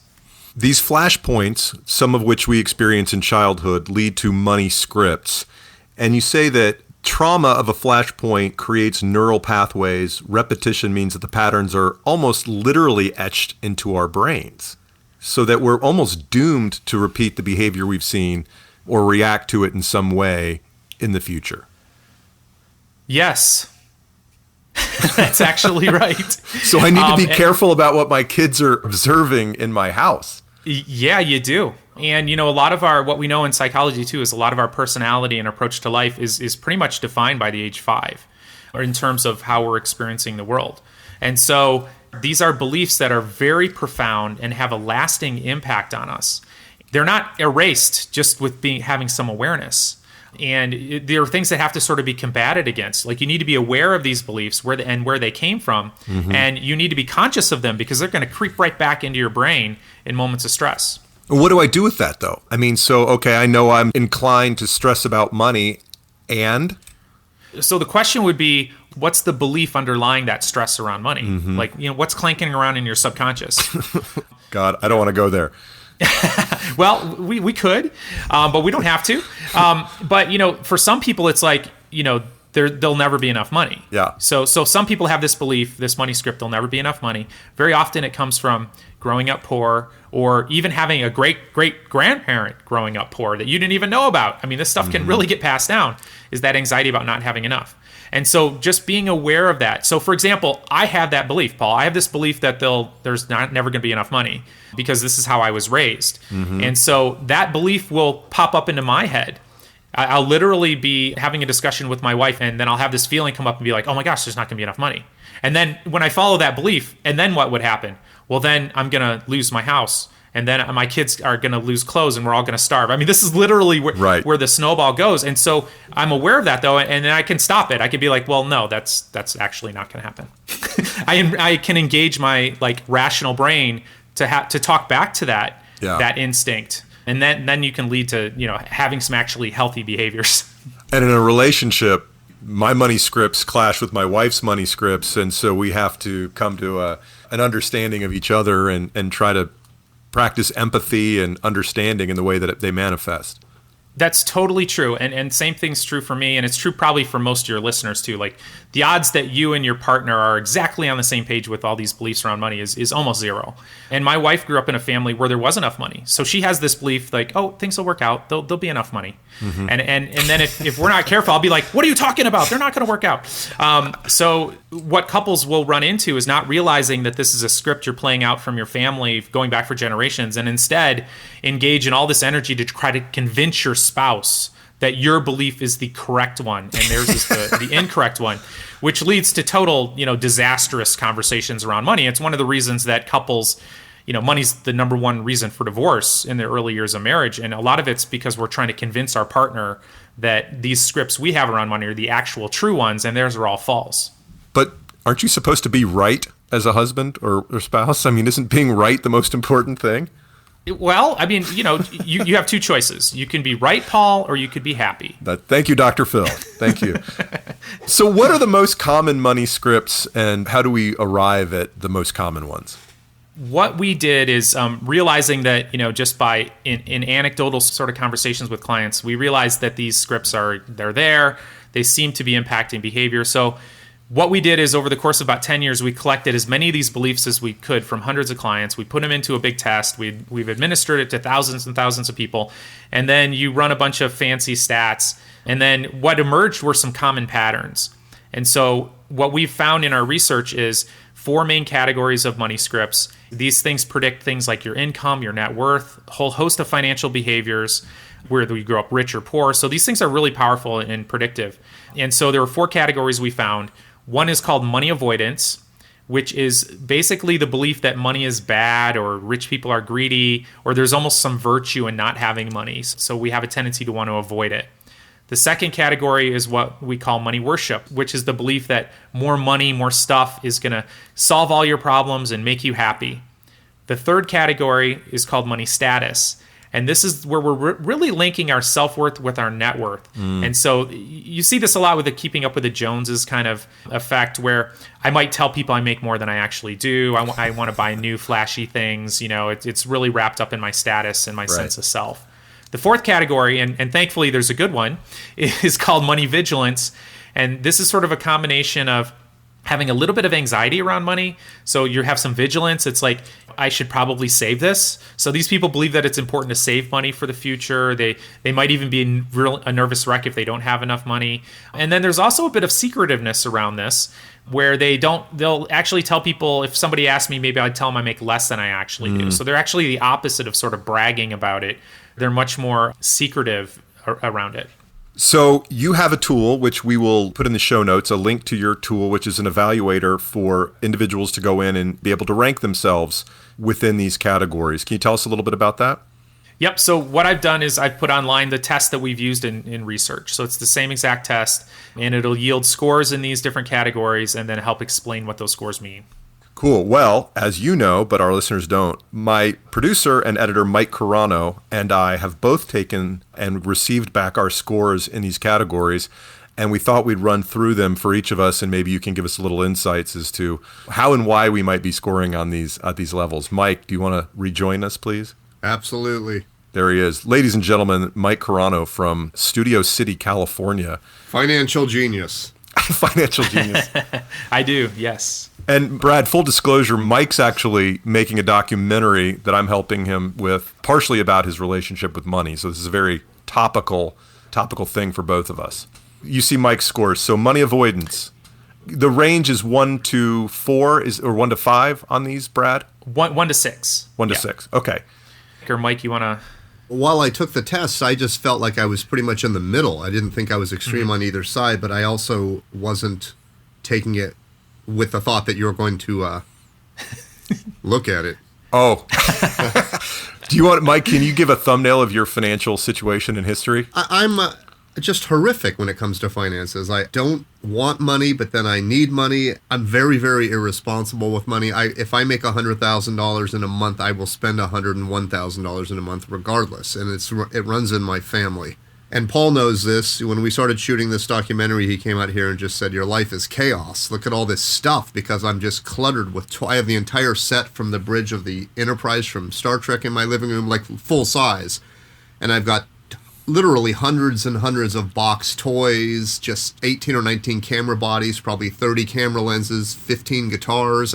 These flashpoints, some of which we experience in childhood, lead to money scripts. And you say that trauma of a flashpoint creates neural pathways. Repetition means that the patterns are almost literally etched into our brains, so that we're almost doomed to repeat the behavior we've seen or react to it in some way in the future. Yes. That's actually right. So I need to be careful about what my kids are observing in my house. Yeah, you do. And, a lot of what we know in psychology, too, is a lot of our personality and approach to life is pretty much defined by the age 5, or in terms of how we're experiencing the world. And so these are beliefs that are very profound and have a lasting impact on us. They're not erased just with having some awareness. And there are things that have to sort of be combated against. Like you need to be aware of these beliefs where they came from, and you need to be conscious of them because they're going to creep right back into your brain in moments of stress. What do I do with that, though? I mean, I know I'm inclined to stress about money, and? So the question would be, what's the belief underlying that stress around money? Like, what's clanking around in your subconscious? God, I don't want to go there. Well, we could, but we don't have to. But, for some people, it's like, there'll never be enough money. Yeah. So some people have this belief, this money script, there'll never be enough money. Very often it comes from growing up poor, or even having a great-great-grandparent growing up poor that you didn't even know about. I mean, this stuff can really get passed down, is that anxiety about not having enough. And so just being aware of that. So, for example, I have that belief, Paul. I have this belief that there's never going to be enough money because this is how I was raised. And so that belief will pop up into my head. I'll literally be having a discussion with my wife, and then I'll have this feeling come up and be like, oh my gosh, there's not going to be enough money. And then when I follow that belief, and then what would happen? Well, then I'm going to lose my house. And then my kids are going to lose clothes, and we're all going to starve. I mean, this is literally where the snowball goes. And so I'm aware of that, though, and then I can stop it. I can be like, well, no, that's actually not going to happen. I can engage my rational brain to talk back to that instinct. And then you can lead to having some actually healthy behaviors. And in a relationship, my money scripts clash with my wife's money scripts, and so we have to come to an understanding of each other and try to practice empathy and understanding in the way that they manifest. That's totally true. And same thing's true for me. And it's true probably for most of your listeners too. Like the odds that you and your partner are exactly on the same page with all these beliefs around money is almost zero. And my wife grew up in a family where there was enough money. So she has this belief like, oh, things will work out. There'll be enough money. Mm-hmm. And then if we're not careful, I'll be like, what are you talking about? They're not going to work out. So what couples will run into is not realizing that this is a script you're playing out from your family going back for generations, and instead engage in all this energy to try to convince your spouse that your belief is the correct one and theirs is the incorrect one, which leads to total, disastrous conversations around money. It's one of the reasons that couples, money's the number one reason for divorce in the early years of marriage. And a lot of it's because we're trying to convince our partner that these scripts we have around money are the actual true ones and theirs are all false. But aren't you supposed to be right as a husband or spouse? I mean, isn't being right the most important thing? Well, I mean, you have two choices. You can be right, Paul, or you could be happy. Thank you, Dr. Phil. Thank you. So what are the most common money scripts, and how do we arrive at the most common ones? What we did is realizing that, just by in anecdotal sort of conversations with clients, we realized that these scripts they're there. They seem to be impacting behavior. So what we did is over the course of about 10 years, we collected as many of these beliefs as we could from hundreds of clients. We put them into a big test. We've administered it to thousands and thousands of people. And then you run a bunch of fancy stats. And then what emerged were some common patterns. And so what we've found in our research is 4 main categories of money scripts. These things predict things like your income, your net worth, a whole host of financial behaviors, whether you grow up rich or poor. So these things are really powerful and predictive. And so there are 4 categories we found. One is called money avoidance, which is basically the belief that money is bad or rich people are greedy or there's almost some virtue in not having money. So we have a tendency to want to avoid it. The second category is what we call money worship, which is the belief that more money, more stuff is going to solve all your problems and make you happy. The third category is called money status. And this is where we're really linking our self-worth with our net worth. And so you see this a lot with the keeping up with the Joneses kind of effect, where I might tell people I make more than I actually do. I want to buy new flashy things. It's really wrapped up in my status and my sense of self. The fourth category, and thankfully there's a good one, is called money vigilance. And this is sort of a combination of having a little bit of anxiety around money. So you have some vigilance. It's like, I should probably save this. So these people believe that it's important to save money for the future. They might even be a nervous wreck if they don't have enough money. And then there's also a bit of secretiveness around this, where they'll actually tell people, if somebody asks me, maybe I'd tell them I make less than I actually do. So they're actually the opposite of sort of bragging about it. They're much more secretive around it. So you have a tool, which we will put in the show notes, a link to your tool, which is an evaluator for individuals to go in and be able to rank themselves within these categories. Can you tell us a little bit about that? Yep. So what I've done is I've put online the test that we've used in research. So it's the same exact test, and it'll yield scores in these different categories and then help explain what those scores mean. Cool. Well, as you know, but our listeners don't, my producer and editor, Mike Carano, and I have both taken and received back our scores in these categories, and we thought we'd run through them for each of us, and maybe you can give us a little insights as to how and why we might be scoring on these at these levels. Mike, do you want to rejoin us, please? Absolutely. There he is. Ladies and gentlemen, Mike Carano from Studio City, California. Financial genius. Financial genius. I do, yes. And Brad, full disclosure, Mike's actually making a documentary that I'm helping him with, partially about his relationship with money. So this is a very topical thing for both of us. You see Mike's scores. So money avoidance. The range is 1 to 4 or 1 to 5 on these, Brad? 1 to 6. 1 to 6. Okay. Or Mike, you want to? while I took the tests, I just felt like I was pretty much in the middle. I didn't think I was extreme on either side, but I also wasn't taking it with the thought that you're going to look at it. Oh. Do you want, Mike, can you give a thumbnail of your financial situation and history? I'm just horrific when it comes to finances. I don't want money, but then I need money. I'm very, very irresponsible with money. If I make $100,000 in a month, I will spend $101,000 in a month regardless, and it runs in my family. And Paul knows this. When we started shooting this documentary, he came out here and just said, your life is chaos. Look at all this stuff, because I'm just cluttered with I have the entire set from the bridge of the Enterprise from Star Trek in my living room, like full size. And I've got literally hundreds and hundreds of box toys, just 18 or 19 camera bodies, probably 30 camera lenses, 15 guitars.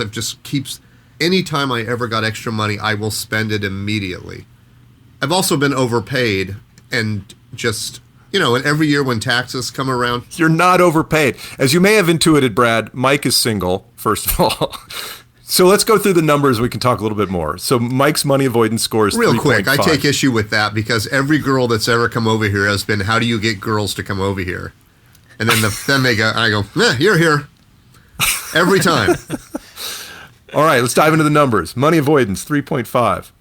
Anytime I ever got extra money, I will spend it immediately. I've also been overpaid, and just, and every year when taxes come around. You're not overpaid. As you may have intuited, Brad, Mike is single, first of all. So let's go through the numbers. We can talk a little bit more. So Mike's money avoidance score is 3.5. Real quick, I take issue with that, because every girl that's ever come over here has been, how do you get girls to come over here? And then then I go, you're here. Every time. All right, let's dive into the numbers. Money avoidance, 3.5.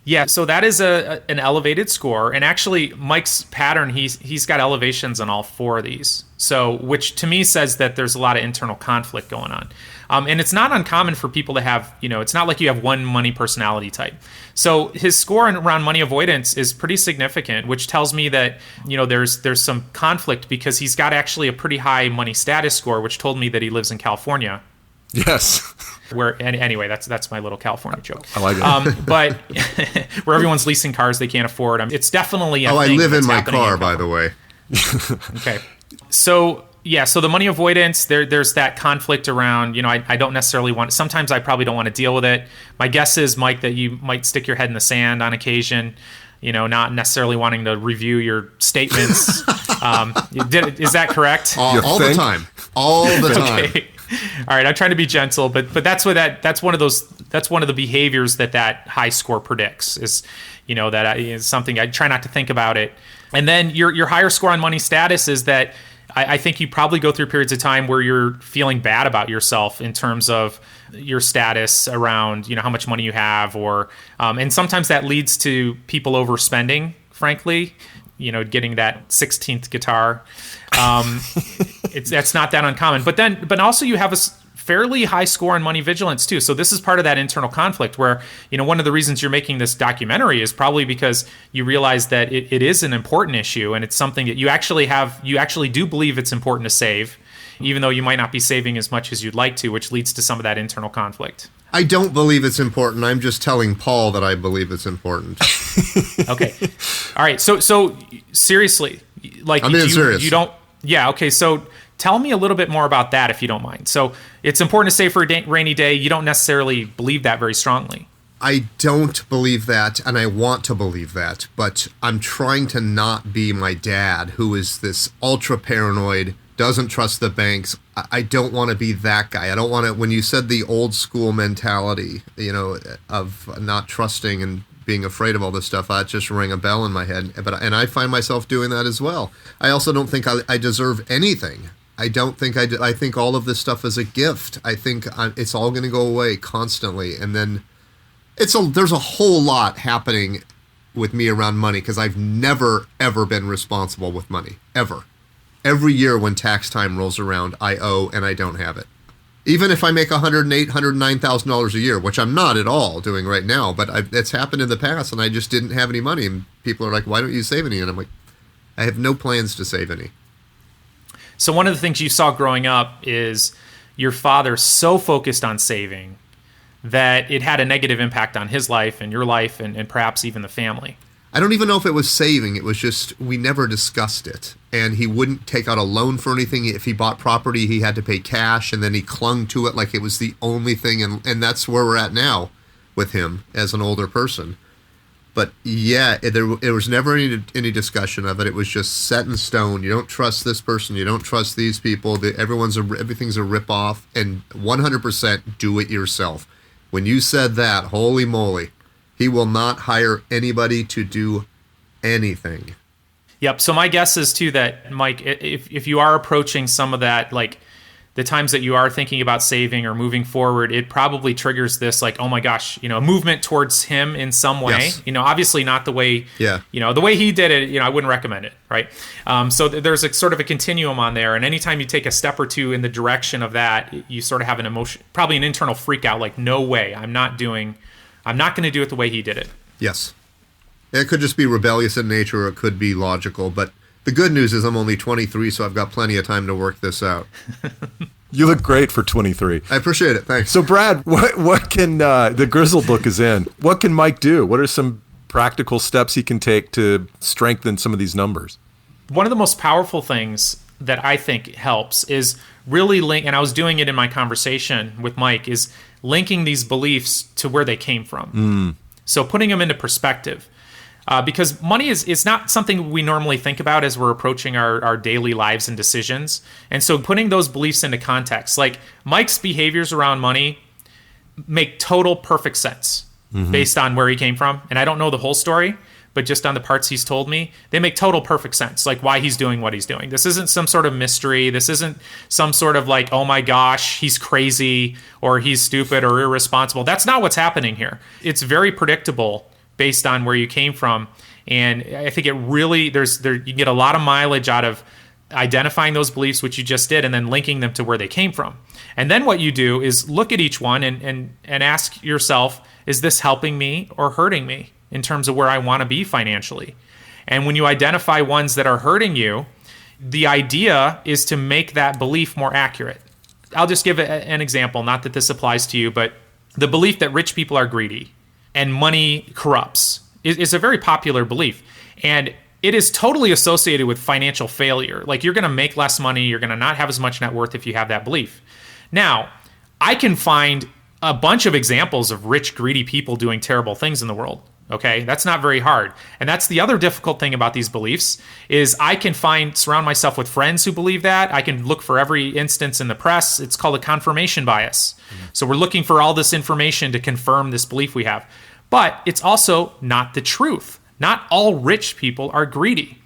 Yeah, so that is an elevated score, and actually Mike's pattern, he's got elevations on all four of these. So, which to me says that there's a lot of internal conflict going on. And it's not uncommon for people to have, it's not like you have one money personality type. So his score around money avoidance is pretty significant, which tells me that, there's some conflict, because he's got actually a pretty high money status score, which told me that he lives in California. Yes. Anyway, that's my little California joke. I like it. But where everyone's leasing cars they can't afford. It's definitely a thing. I live in my car, in by the way. Okay. So the money avoidance, there's that conflict around, I don't necessarily want, sometimes I probably don't want to deal with it. My guess is, Mike, that you might stick your head in the sand on occasion, not necessarily wanting to review your statements. Is that correct? All the time. All the time. Okay. All right, I'm trying to be gentle, but that's one of the behaviors that high score predicts, is, that is something I try not to think about it. And then your higher score on money status is that I think you probably go through periods of time where you're feeling bad about yourself in terms of your status around, how much money you have, or and sometimes that leads to people overspending, frankly, getting that 16th guitar. That's not that uncommon. But also you have a fairly high score on money vigilance too. So this is part of that internal conflict where, one of the reasons you're making this documentary is probably because you realize that it is an important issue, and it's something that you actually do believe it's important to save, even though you might not be saving as much as you'd like to, which leads to some of that internal conflict. I don't believe it's important. I'm just telling Paul that I believe it's important. Okay. All right. So seriously, like, I'm being serious. You don't. Yeah. Okay. So tell me a little bit more about that, if you don't mind. So it's important to save for a rainy day. You don't necessarily believe that very strongly. I don't believe that, and I want to believe that, but I'm trying to not be my dad, who is this ultra paranoid, doesn't trust the banks. I don't want to be that guy. I don't want to, when you said the old school mentality, of not trusting and being afraid of all this stuff, that just rang a bell in my head. And I find myself doing that as well. I also don't think I deserve anything. I don't think I do. I think all of this stuff is a gift. I think it's all going to go away constantly. And then there's a whole lot happening with me around money, because I've never, ever been responsible with money. Ever. Every year when tax time rolls around, I owe and I don't have it. Even if I make $108,000, $109,000 a year, which I'm not at all doing right now, but it's happened in the past, and I just didn't have any money. And people are like, why don't you save any? And I'm like, I have no plans to save any. So one of the things you saw growing up is your father so focused on saving that it had a negative impact on his life and your life, and perhaps even the family. I don't even know if it was saving. It was just, we never discussed it. And he wouldn't take out a loan for anything. If he bought property, he had to pay cash, and then he clung to it like it was the only thing. And that's where we're at now with him as an older person. But yeah, there was never any discussion of it. It was just set in stone. You don't trust this person. You don't trust these people. Everything's a ripoff, and 100% do it yourself. When you said that, holy moly, he will not hire anybody to do anything. Yep. So my guess is too that, Mike, if you are approaching some of that, like the times that you are thinking about saving or moving forward, it probably triggers this, like, oh my gosh, a movement towards him in some way. Yes. Obviously not the way, the way he did it, I wouldn't recommend it, right? So there's a sort of a continuum on there. And anytime you take a step or two in the direction of that, you sort of have an emotion, probably an internal freak out, like, no way, I'm not going to do it the way he did it. Yes. It could just be rebellious in nature, or it could be logical, but the good news is I'm only 23, so I've got plenty of time to work this out. You look great for 23. I appreciate it. Thanks. So, Brad, what can the grizzled look is in? What can Mike do? What are some practical steps he can take to strengthen some of these numbers? One of the most powerful things that I think helps is really link, and I was doing it in my conversation with Mike, is linking these beliefs to where they came from. So putting them into perspective. Because money is not something we normally think about as we're approaching our daily lives and decisions. And so putting those beliefs into context, like Mike's behaviors around money make total perfect sense based on where he came from. And I don't know the whole story, but just on the parts he's told me, they make total perfect sense, like why he's doing what he's doing. This isn't some sort of mystery. This isn't some sort of like, oh my gosh, he's crazy or he's stupid or irresponsible. That's not what's happening here. It's very predictable based on where you came from. And I think it really, you can get a lot of mileage out of identifying those beliefs, which you just did, and then linking them to where they came from. And then what you do is look at each one and ask yourself, is this helping me or hurting me in terms of where I want to be financially? And when you identify ones that are hurting you, the idea is to make that belief more accurate. I'll just give an example, not that this applies to you, but the belief that rich people are greedy and money corrupts is a very popular belief. And it is totally associated with financial failure. Like, you're going to make less money, you're going to not have as much net worth if you have that belief. Now, I can find a bunch of examples of rich, greedy people doing terrible things in the world. Okay, that's not very hard. And that's the other difficult thing about these beliefs is I can surround myself with friends who believe that. I can look for every instance in the press. It's called a confirmation bias. So we're looking for all this information to confirm this belief we have. But it's also not the truth. Not all rich people are greedy.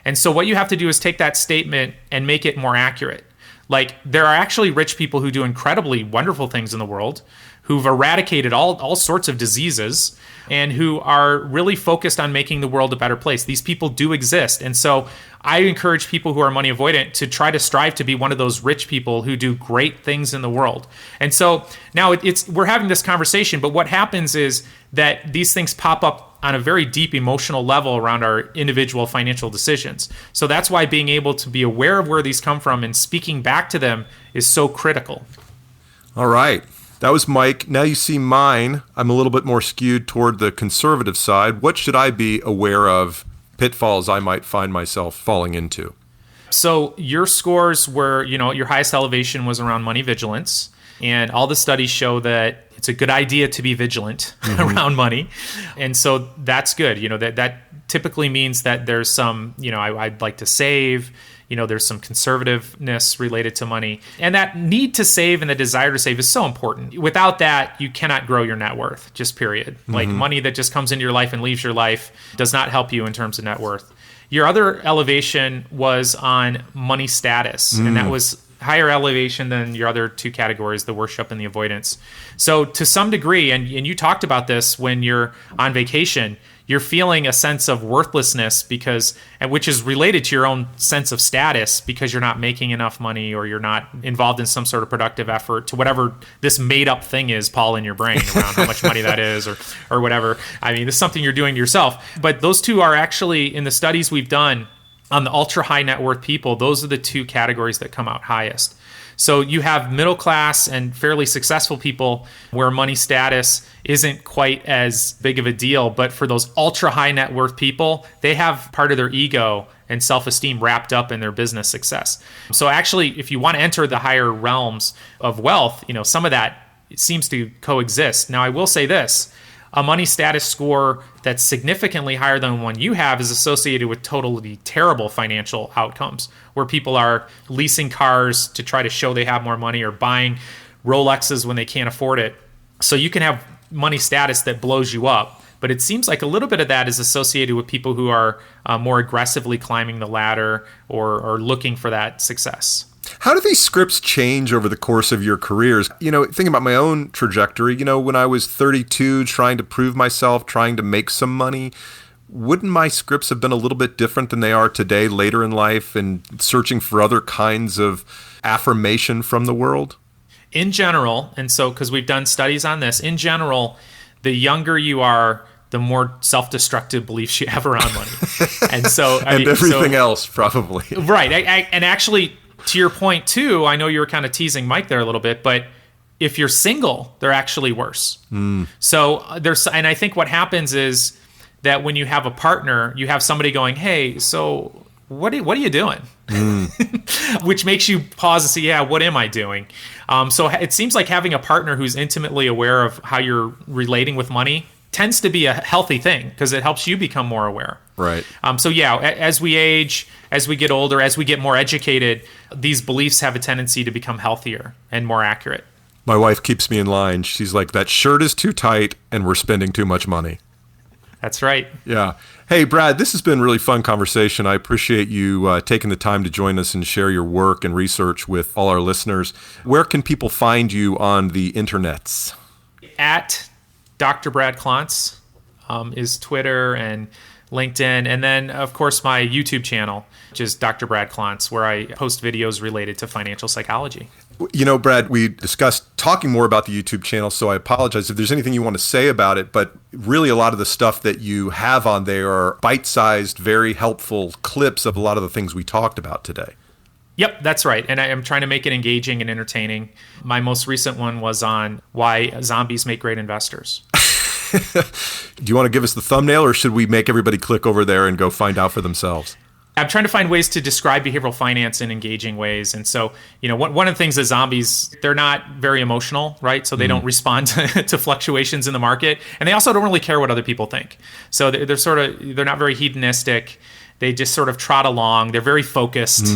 And so what you have to do is take that statement and make it more accurate. Like, there are actually rich people who do incredibly wonderful things in the world, who've eradicated all sorts of diseases, and who are really focused on making the world a better place. These people do exist. And so I encourage people who are money avoidant to try to strive to be one of those rich people who do great things in the world. And so now we're having this conversation, but what happens is that these things pop up on a very deep emotional level around our individual financial decisions. So that's why being able to be aware of where these come from and speaking back to them is so critical. All right. That was Mike. Now you see mine. I'm a little bit more skewed toward the conservative side. What should I be aware of, pitfalls I might find myself falling into? So your scores were, your highest elevation was around money vigilance. And all the studies show that it's a good idea to be vigilant around money. And so that's good. That typically means that there's some, I'd like to save. There's some conservativeness related to money. And that need to save and the desire to save is so important. Without that, you cannot grow your net worth, just period. Like, money that just comes into your life and leaves your life does not help you in terms of net worth. Your other elevation was on money status, and that was higher elevation than your other two categories, the worship and the avoidance. So to some degree, and you talked about this when you're on vacation, you're feeling a sense of worthlessness which is related to your own sense of status because you're not making enough money or you're not involved in some sort of productive effort to whatever this made up thing is, Paul, in your brain around how much money that is or whatever. I mean, it's something you're doing to yourself. But those two are actually, in the studies we've done on the ultra high net worth people, those are the two categories that come out highest. So you have middle class and fairly successful people where money status isn't quite as big of a deal. But for those ultra high net worth people, they have part of their ego and self-esteem wrapped up in their business success. So actually, if you want to enter the higher realms of wealth, some of that seems to coexist. Now, I will say this. A money status score that's significantly higher than one you have is associated with totally terrible financial outcomes, where people are leasing cars to try to show they have more money or buying Rolexes when they can't afford it. So you can have money status that blows you up, But it seems like a little bit of that is associated with people who are more aggressively climbing the ladder or looking for that success. How do these scripts change over the course of your careers? Thinking about my own trajectory, when I was 32, trying to prove myself, trying to make some money, wouldn't my scripts have been a little bit different than they are today, later in life, and searching for other kinds of affirmation from the world? In general, and so because we've done studies on this, in general, the younger you are, the more self-destructive beliefs you have around money. And so, everything else, probably. Right. And actually, to your point too, I know you were kind of teasing Mike there a little bit, but if you're single, they're actually worse. So and I think what happens is that when you have a partner, you have somebody going, "Hey, so what are you doing?" Which makes you pause and say, "Yeah, what am I doing?" So it seems like having a partner who's intimately aware of how you're relating with money tends to be a healthy thing because it helps you become more aware. Right. So yeah, as we age, as we get older, as we get more educated, these beliefs have a tendency to become healthier and more accurate. My wife keeps me in line. She's like, "That shirt is too tight and we're spending too much money." That's right. Yeah. Hey, Brad, this has been a really fun conversation. I appreciate you taking the time to join us and share your work and research with all our listeners. Where can people find you on the internets? At Dr. Brad Klontz is Twitter and LinkedIn. And then, of course, my YouTube channel, which is Dr. Brad Klontz, where I post videos related to financial psychology. Brad, we discussed talking more about the YouTube channel, so I apologize if there's anything you want to say about it, but really a lot of the stuff that you have on there are bite-sized, very helpful clips of a lot of the things we talked about today. Yep, that's right. And I am trying to make it engaging and entertaining. My most recent one was on why zombies make great investors. Do you want to give us the thumbnail, or should we make everybody click over there and go find out for themselves? I'm trying to find ways to describe behavioral finance in engaging ways. And so, one of the things is zombies, they're not very emotional, right? So they don't respond to fluctuations in the market. And they also don't really care what other people think. So they're not very hedonistic. They just sort of trot along. They're very focused.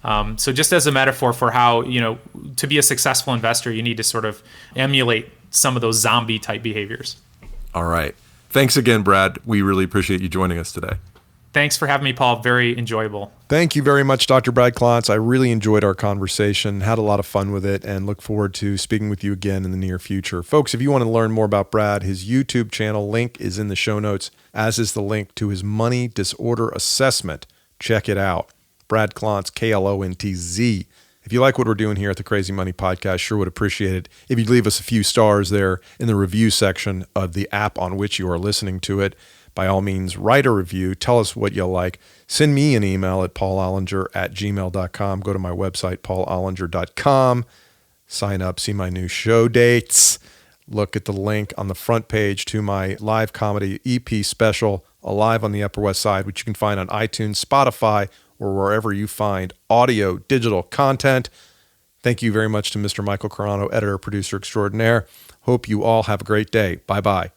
So just as a metaphor for how, to be a successful investor, you need to sort of emulate some of those zombie type behaviors. All right. Thanks again, Brad. We really appreciate you joining us today. Thanks for having me, Paul. Very enjoyable. Thank you very much, Dr. Brad Klontz. I really enjoyed our conversation, had a lot of fun with it, and look forward to speaking with you again in the near future. Folks, if you want to learn more about Brad, his YouTube channel link is in the show notes, as is the link to his money disorder assessment. Check it out. Brad Klontz, Klontz. If you like what we're doing here at the Crazy Money Podcast, sure would appreciate it if you'd leave us a few stars there in the review section of the app on which you are listening to it. By all means, write a review. Tell us what you like. Send me an email at paulollinger@gmail.com. Go to my website, paulollinger.com. Sign up, see my new show dates. Look at the link on the front page to my live comedy EP special, Alive on the Upper West Side, which you can find on iTunes, Spotify, or wherever you find audio, digital content. Thank you very much to Mr. Michael Carano, editor, producer extraordinaire. Hope you all have a great day. Bye-bye.